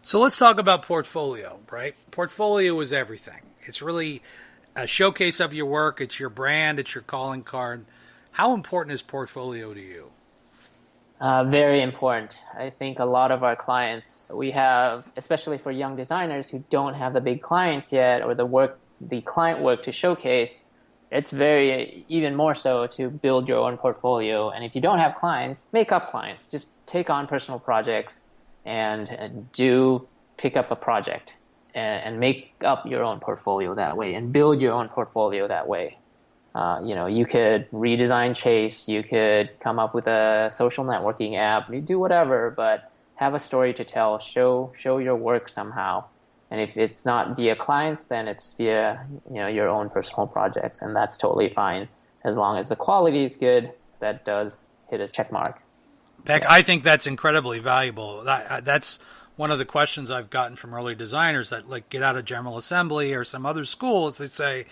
So let's talk about portfolio, right? Portfolio is everything. It's really a showcase of your work. It's your brand. It's your calling card. How important is portfolio to you? Very important. I think a lot of our clients, we have, especially for young designers who don't have the big clients yet or the client work to showcase, it's very, even more so to build your own portfolio. And if you don't have clients, make up clients. Just take on personal projects and do pick up a project and make up your own portfolio that way and build your own portfolio that way. You could redesign Chase, you could come up with a social networking app, you do whatever, but have a story to tell, show your work somehow. And if it's not via clients, then it's via, your own personal projects, and that's totally fine. As long as the quality is good, that does hit a check mark. Beck, I think that's incredibly valuable. That's one of the questions I've gotten from early designers that like get out of General Assembly or some other schools. They say,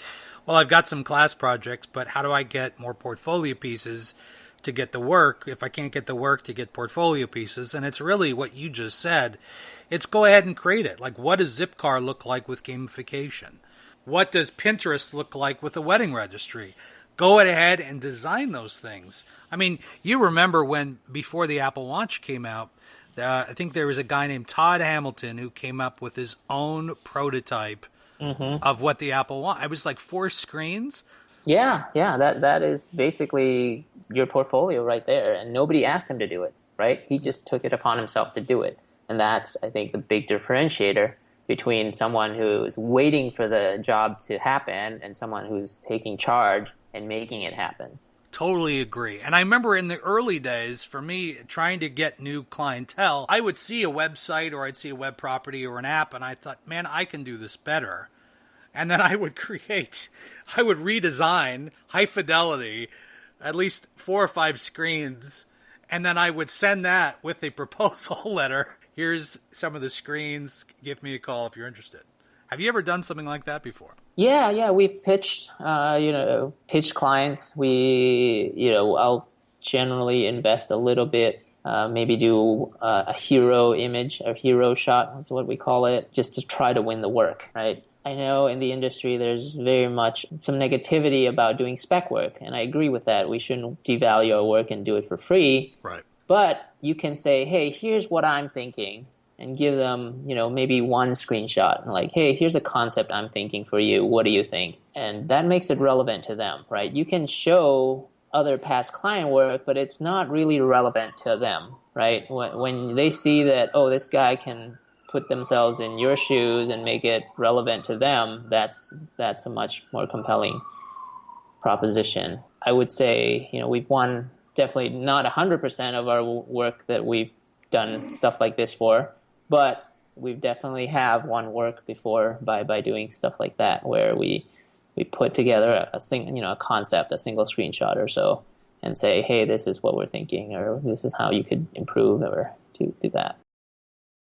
well, I've got some class projects, but how do I get more portfolio pieces to get the work if I can't get the work to get portfolio pieces? And it's really what you just said. It's go ahead and create it. Like, what does Zipcar look like with gamification? What does Pinterest look like with a wedding registry? Go ahead and design those things. I mean, you remember when, before the Apple Watch came out, I think there was a guy named Todd Hamilton who came up with his own prototype of what the Apple Watch. It was like 4 screens. Yeah. That is basically your portfolio right there. And nobody asked him to do it, right? He just took it upon himself to do it. And that's, I think, the big differentiator between someone who's waiting for the job to happen and someone who's taking charge and making it happen. Totally agree. And I remember in the early days, for me, trying to get new clientele, I would see a website or I'd see a web property or an app, and I thought, man, I can do this better. And then I would redesign, high fidelity, at least 4 or 5 screens, and then I would send that with a proposal letter. Here's some of the screens. Give me a call if you're interested. Have you ever done something like that before? Yeah, we've pitched clients. I'll generally invest a little bit, maybe do a hero image, a hero shot, is what we call it, just to try to win the work, right? I know in the industry there's very much some negativity about doing spec work, and I agree with that. We shouldn't devalue our work and do it for free. Right. But you can say, hey, here's what I'm thinking, and give them, maybe one screenshot. Like, hey, here's a concept I'm thinking for you. What do you think? And that makes it relevant to them, right? You can show other past client work, but it's not really relevant to them, right? When they see that, oh, this guy can put themselves in your shoes and make it relevant to them, that's a much more compelling proposition. I would say, we've won definitely not 100% of our work that we've done stuff like this for, but we've definitely have won work before by doing stuff like that, where we put together a concept, a single screenshot or so, and say, hey, this is what we're thinking, or this is how you could improve or do that.